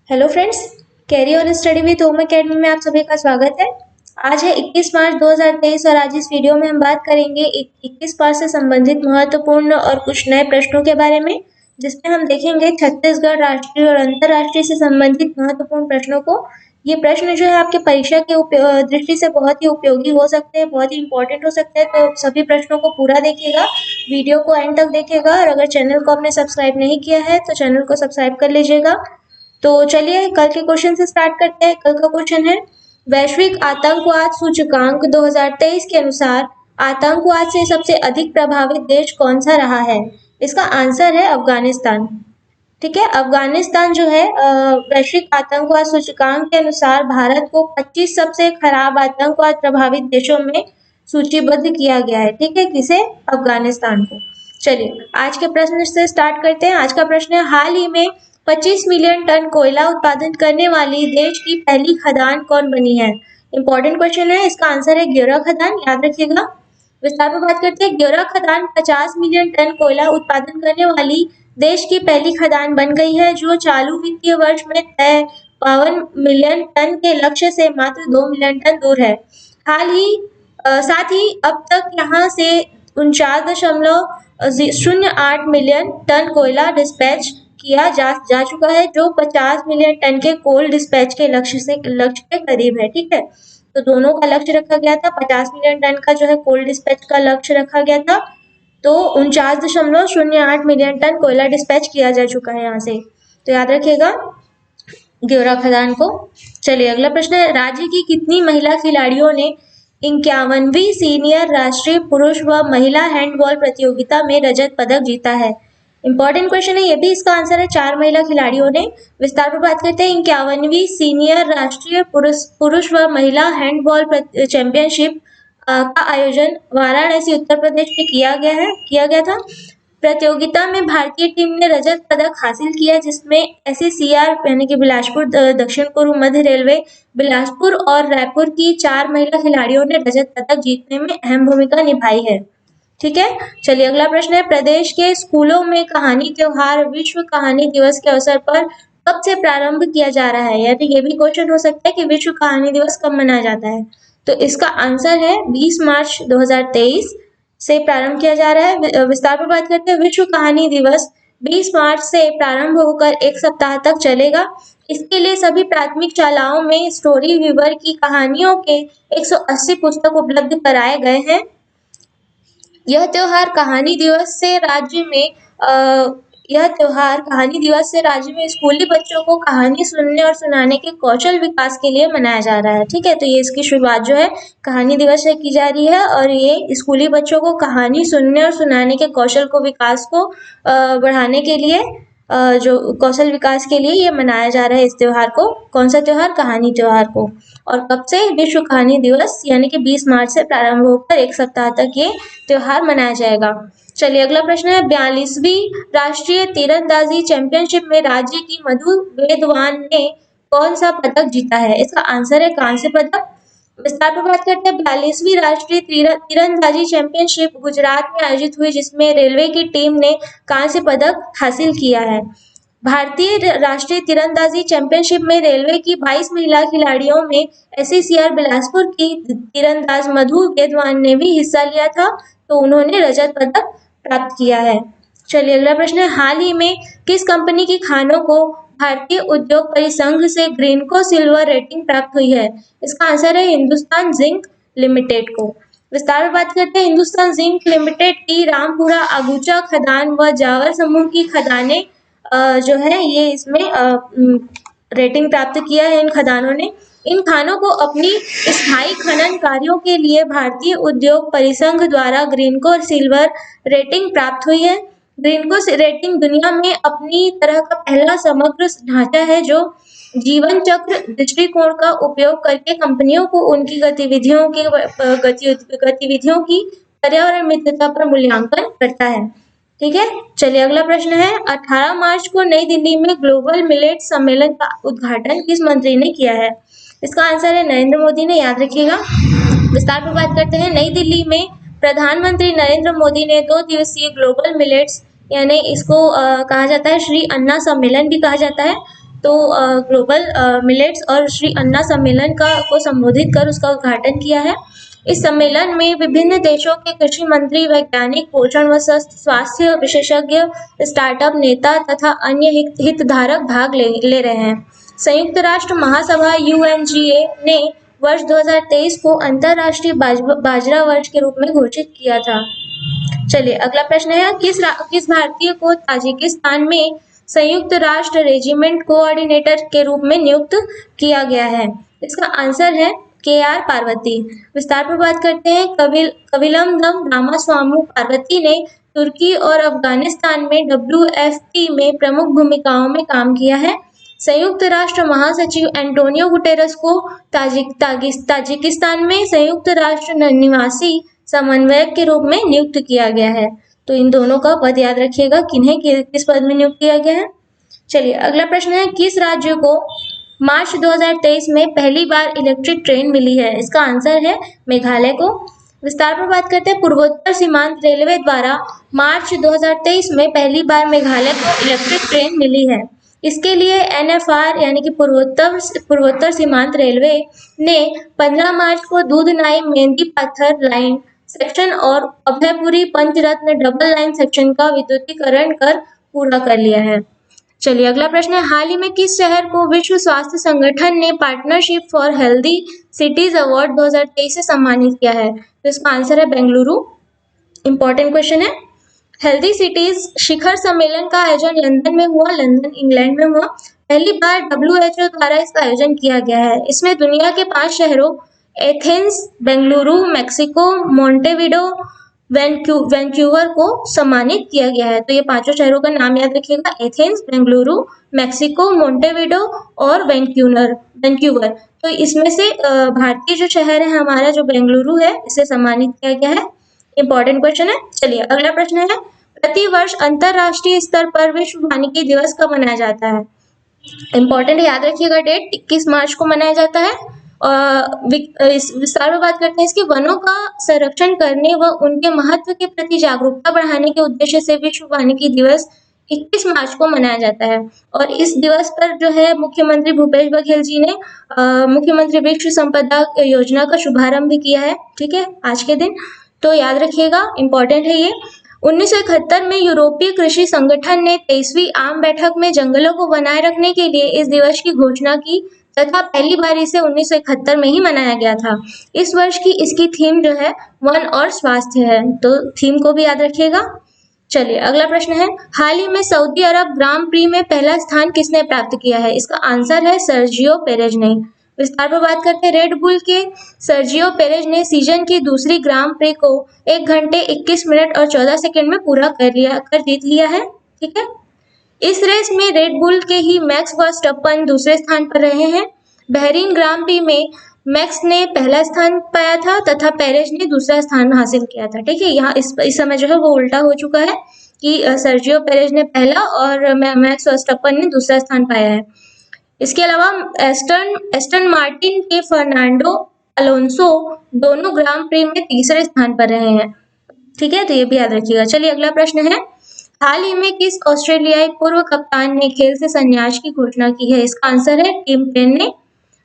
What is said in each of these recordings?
Hello friends, carry on study with home academy में आप सभी का स्वागत है। आज है 21 मार्च 2023 और आज इस वीडियो में हम बात करेंगे 21 मार्च से संबंधित महत्वपूर्ण और कुछ नए प्रश्नों के बारे में, जिसमें हम देखेंगे छत्तीसगढ़ राष्ट्रीय और अंतर्राष्ट्रीय से संबंधित महत्वपूर्ण प्रश्नों को। ये प्रश्न जो है आपके परीक्षा के दृष्टि से बहुत ही उपयोगी हो सकते हैं, बहुत ही इंपॉर्टेंट हो सकते हैं, तो सभी प्रश्नों को पूरा देखिएगा, वीडियो को एंड तक देखिएगा और अगर चैनल को आपने सब्सक्राइब नहीं किया है तो चैनल को सब्सक्राइब कर लीजिएगा। तो चलिए कल के क्वेश्चन से स्टार्ट करते हैं। कल का क्वेश्चन है, वैश्विक आतंकवाद सूचकांक 2023 के अनुसार आतंकवाद से सबसे अधिक प्रभावित देश कौन सा रहा है? इसका आंसर है अफगानिस्तान। ठीक है, अफगानिस्तान जो है वैश्विक आतंकवाद सूचकांक के अनुसार भारत को 25 सबसे खराब आतंकवाद प्रभावित देशों में सूचीबद्ध किया गया है। ठीक है, किसे? अफगानिस्तान को। चलिए आज के प्रश्न से स्टार्ट करते हैं। आज का प्रश्न है, हाल ही में 25 मिलियन टन कोयला उत्पादन करने वाली देश की पहली खदान कौन बनी है? इंपॉर्टेंट क्वेश्चन है, इसका आंसर है ग्योरा खदान, याद रखिएगा। विस्तार में बात करते हैं। ग्योरा खदान 50 मिलियन टन कोयला उत्पादन करने वाली देश की पहली खदान बन गई है, जो चालू वित्तीय वर्ष में तय 52 मिलियन टन के लक्ष्य से मात्र 2 मिलियन टन दूर है। साथ ही अब तक यहाँ से 49.08 मिलियन टन कोयला डिस्पैच किया जा चुका है, जो 50 मिलियन टन के कोल डिस्पैच के लक्ष्य के करीब है। ठीक है, तो दोनों का लक्ष्य रखा गया था, 50 मिलियन टन का जो है कोल डिस्पैच का लक्ष्य रखा गया था, तो 49.08 मिलियन टन कोयला डिस्पैच किया जा चुका है यहाँ से, तो याद रखिएगा ग्योरा खदान को। चलिए अगला प्रश्न है, राज्य की कितनी महिला खिलाड़ियों ने 51वीं सीनियर राष्ट्रीय पुरुष व महिला हैंडबॉल प्रतियोगिता में रजत पदक जीता है? इंपॉर्टेंट क्वेश्चन है ये भी, इसका आंसर है 4 महिला खिलाड़ियों ने। विस्तार पर बात करते हैं। 51वीं सीनियर राष्ट्रीय पुरुष व महिला हैंडबॉल चैंपियनशिप का आयोजन वाराणसी उत्तर प्रदेश में किया गया था। प्रतियोगिता में भारतीय टीम ने रजत पदक हासिल किया, जिसमें SCCR यानी कि बिलासपुर दक्षिण पूर्व मध्य रेलवे बिलासपुर और रायपुर की 4 महिला खिलाड़ियों ने रजत पदक जीतने में अहम भूमिका निभाई है। ठीक है, चलिए अगला प्रश्न है, प्रदेश के स्कूलों में कहानी त्योहार विश्व कहानी दिवस के अवसर पर कब से प्रारंभ किया जा रहा है? यानी ये भी क्वेश्चन हो सकता है कि विश्व कहानी दिवस कब मनाया जाता है, तो इसका आंसर है 20 मार्च 2023 से प्रारंभ किया जा रहा है। विस्तार पर बात करते हैं। विश्व कहानी दिवस 20 मार्च से प्रारंभ होकर एक सप्ताह तक चलेगा। इसके लिए सभी प्राथमिक शालाओं में स्टोरी वीवर की कहानियों के 180 पुस्तक उपलब्ध कराए गए हैं। यह त्योहार कहानी दिवस से राज्य में स्कूली बच्चों को कहानी सुनने और सुनाने के कौशल विकास के लिए मनाया जा रहा है। ठीक है, तो ये इसकी शुरुआत जो है कहानी दिवस से की जा रही है और ये स्कूली बच्चों को कहानी सुनने और सुनाने के कौशल को विकास को बढ़ाने के लिए जो कौशल विकास के लिए ये मनाया जा रहा है इस त्योहार को। कौन सा त्योहार? कहानी त्योहार को। और कब से? विश्व कहानी दिवस यानी कि 20 मार्च से प्रारंभ होकर एक सप्ताह तक ये त्योहार मनाया जाएगा। चलिए अगला प्रश्न है, 42वीं राष्ट्रीय तीरंदाजी चैंपियनशिप में राज्य की मधु वेदवान ने कौन सा पदक जीता है? इसका आंसर है कांस्य पदक। विस्तार पर बात करते हैं। 42वीं राष्ट्रीय तीरंदाजी चैंपियनशिप गुजरात में आयोजित हुई, जिसमें रेलवे की टीम ने कांस्य पदक हासिल किया है। भारतीय राष्ट्रीय तीरंदाजी चैंपियनशिप में रेलवे की 22 महिला खिलाड़ियों में SCCR बिलासपुर की तीरंदाज मधु वेदवान ने भी हिस्सा लिया था, तो उन्होंने रजत पदक प्राप्त किया है। चलिए अगला प्रश्न है, हाल ही में किस कंपनी की खानों को भारतीय उद्योग परिसंघ से ग्रीनको सिल्वर रेटिंग प्राप्त हुई है? इसका आंसर है हिंदुस्तान जिंक लिमिटेड को। विस्तार में बात करते हैं। हिंदुस्तान जिंक लिमिटेड की रामपुरा अगुचा खदान व जावर समूह की खदानें जो है ये इसमें रेटिंग प्राप्त किया है इन खदानों ने। इन खानों को अपनी स्थायी खनन कार्यों के लिए भारतीय उद्योग परिसंघ द्वारा ग्रीनको सिल्वर रेटिंग प्राप्त हुई है। ग्रीनको रेटिंग दुनिया में अपनी तरह का पहला समग्र ढांचा है, जो जीवन चक्र दृष्टिकोण का उपयोग करके कंपनियों को उनकी गतिविधियों की पर्यावरण मित्रता पर मूल्यांकन करता है। ठीक है, चलिए अगला प्रश्न है, 18 मार्च को नई दिल्ली में ग्लोबल मिलेट सम्मेलन का उद्घाटन किस मंत्री ने किया है? इसका आंसर है नरेंद्र मोदी ने, याद रखिएगा। विस्तार पर बात करते हैं। नई दिल्ली में प्रधानमंत्री नरेंद्र मोदी ने 2 दिवसीय ग्लोबल मिलेट्स यानी इसको कहा जाता है श्री अन्ना सम्मेलन भी कहा जाता है, तो ग्लोबल मिलेट्स और श्री अन्ना सम्मेलन को संबोधित कर उसका उद्घाटन किया है। इस सम्मेलन में विभिन्न देशों के कृषि मंत्री, वैज्ञानिक, पोषण व स्वास्थ्य विशेषज्ञ, स्टार्टअप नेता तथा अन्य हितधारक भाग ले रहे हैं। संयुक्त राष्ट्र महासभा यूएनजीए ने वर्ष 2023 को अंतर्राष्ट्रीय बाजरा वर्ष के रूप में घोषित किया था। चलिए अगला प्रश्न है, किस भारतीय को ताजिकिस्तान में संयुक्त राष्ट्र रेजिमेंट कोऑर्डिनेटर के रूप में नियुक्त किया गया है? इसका आंसर है KR पार्वती। विस्तार पर बात करते हैं। कविलम्दम रामास्वामी पार्वती ने तुर्की और अफगानिस्तान में WFP में प्रमुख भूमिकाओं में काम किया है। संयुक्त राष्ट्र महासचिव एंटोनियो गुटेरस को ताजिकिस्तान में संयुक्त राष्ट्र निवासी समन्वयक के रूप में नियुक्त किया गया है। तो इन दोनों का पद याद रखिएगा, किन्हें किस पद में नियुक्त किया गया है। चलिए अगला प्रश्न है, किस राज्य को मार्च 2023 में पहली बार इलेक्ट्रिक ट्रेन मिली है? इसका आंसर है मेघालय को। विस्तार पर बात करते हैं। पूर्वोत्तर सीमांत रेलवे द्वारा मार्च 2023 में पहली बार मेघालय को इलेक्ट्रिक ट्रेन मिली है। इसके लिए NFR यानी कि पूर्वोत्तर सीमांत रेलवे ने 15 मार्च को दूधनाई मेहंदी पत्थर लाइन सेक्शन और अभयपुरी पंचरत्न डबल लाइन सेक्शन का विद्युतीकरण कर पूरा कर लिया है। चलिए अगला प्रश्न है, हाल ही में किस शहर को विश्व स्वास्थ्य संगठन ने partnership for healthy cities award 2023 से सम्मानित किया है? तो इसका आंसर है बेंगलुरु। इंपॉर्टेंट क्वेश्चन है। हेल्दी सिटीज शिखर सम्मेलन का आयोजन लंदन में हुआ, लंदन इंग्लैंड में हुआ। पहली बार WHO द्वारा इसका आयोजन किया गया है। इसमें दुनिया के 5 शहरों एथेंस, बेंगलुरु, मैक्सिको, मोंटेविडो, वैंकूवर को सम्मानित किया गया है। तो ये 5 शहरों का नाम याद रखिएगा, एथेंस, बेंगलुरु, मैक्सिको, मोंटेविडो और वैंकूवर। तो इसमें से भारतीय जो शहर है हमारा जो बेंगलुरु है, इसे सम्मानित किया गया है। इंपॉर्टेंट क्वेश्चन है। चलिए अगला प्रश्न है, प्रतिवर्ष अंतरराष्ट्रीय स्तर पर विश्व वानिकी दिवस कब मनाया जाता है? इंपॉर्टेंट है, याद रखिएगा डेट, 21 मार्च को मनाया जाता है। इस विस्तार में बात करते हैं इसके वनों का संरक्षण करने व उनके महत्व के प्रति जागरूकता बढ़ाने के उद्देश्य से विश्व वानिकी दिवस 21 मार्च को मनाया जाता है। और इस दिवस पर जो है मुख्यमंत्री भूपेश बघेल जी ने मुख्यमंत्री विश्व संपदा योजना का शुभारंभ भी किया है। ठीक है, आज के दिन, तो याद रखिएगा, इंपॉर्टेंट है ये। 1971 में यूरोपीय कृषि संगठन ने 23वीं आम बैठक में जंगलों को बनाए रखने के लिए इस दिवस की घोषणा की तथा पहली बार इसे 1971 में ही मनाया गया था। इस वर्ष की इसकी थीम जो है वन और स्वास्थ्य है, तो थीम को भी याद रखिएगा। चलिए अगला प्रश्न है, हाल ही में सऊदी अरब ग्रां प्री में पहला स्थान किसने प्राप्त किया है? इसका आंसर है सर्जियो पेरेज ने। विस्तार पर बात करते हैं। रेड बुल के सर्जियो पेरेज ने सीजन की दूसरी ग्रां प्री को 1 घंटे 21 मिनट और 14 सेकंड में पूरा कर जीत लिया है। ठीक है, इस रेस में रेड बुल के ही मैक्स वर्स्टप्पन दूसरे स्थान पर रहे हैं। बहरीन ग्रां प्री में मैक्स ने पहला स्थान पाया था तथा पेरेज ने दूसरा स्थान हासिल किया था। ठीक है, यहाँ इस समय जो है वो उल्टा हो चुका है कि सर्जियो पेरेज ने पहला और मैक्स वर्स्टप्पन ने दूसरा स्थान पाया है। इसके अलावा एस्टन मार्टिन के फर्नांडो अलोंसो दोनों ग्रां प्री में तीसरे स्थान पर रहे हैं। ठीक है, तो ये भी याद रखिएगा। चलिए अगला प्रश्न है, हाल ही में किस ऑस्ट्रेलियाई पूर्व कप्तान ने खेल से संन्यास की घोषणा की है? इसका आंसर है टिम पेन ने।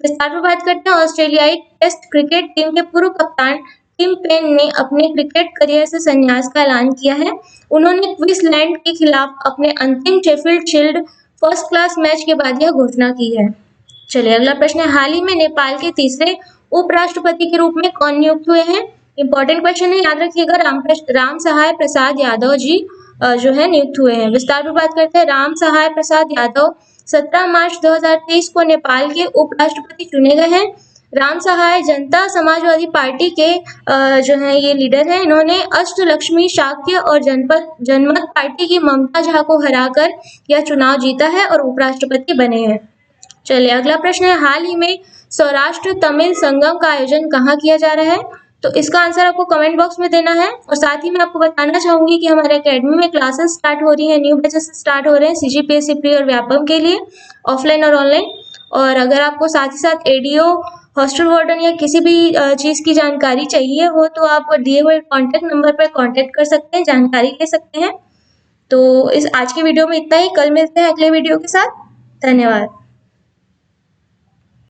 विस्तार पर बात करते हैं। ऑस्ट्रेलियाई टेस्ट क्रिकेट टीम के पूर्व कप्तान टिम पेन ने अपने क्रिकेट करियर से संन्यास का ऐलान किया है। उन्होंने क्वींसलैंड के खिलाफ अपने अंतिम Sheffield shield first class match के बाद यह घोषणा की है। चलिए अगला प्रश्न है, हाल ही में नेपाल के तीसरे उपराष्ट्रपति के रूप में कौन नियुक्त हुए हैं? इंपॉर्टेंट क्वेश्चन है, याद रखिएगा, राम सहाय प्रसाद यादव जी जो है नियुक्त हुए हैं। विस्तार पर बात करते हैं। राम सहाय प्रसाद यादव 17 मार्च 2023 को नेपाल के उपराष्ट्रपति चुने गए हैं। राम सहाय जनता समाजवादी पार्टी के जो है ये लीडर हैं। इन्होंने अष्टलक्ष्मी शाक्य और जनमत पार्टी की ममता झा को हराकर यह चुनाव जीता है और उपराष्ट्रपति बने हैं। चलिए अगला प्रश्न है, हाल ही में सौराष्ट्र तमिल संगम का आयोजन कहाँ किया जा रहा है? तो इसका आंसर आपको कमेंट बॉक्स में देना है। और साथ ही मैं आपको बताना चाहूंगी कि हमारे एकेडमी में क्लासेस स्टार्ट हो रही हैं, न्यू बैचेस स्टार्ट हो रहे हैं CGPSC प्री और व्यापम के लिए, ऑफलाइन और ऑनलाइन। और अगर आपको साथ ही साथ ADO, हॉस्टल वार्डन या किसी भी चीज़ की जानकारी चाहिए हो तो आप दिए हुए कॉन्टैक्ट नंबर पर कॉन्टैक्ट कर सकते हैं, जानकारी ले सकते हैं। तो इस आज के वीडियो में इतना ही, कल मिलते हैं अगले वीडियो के साथ। धन्यवाद।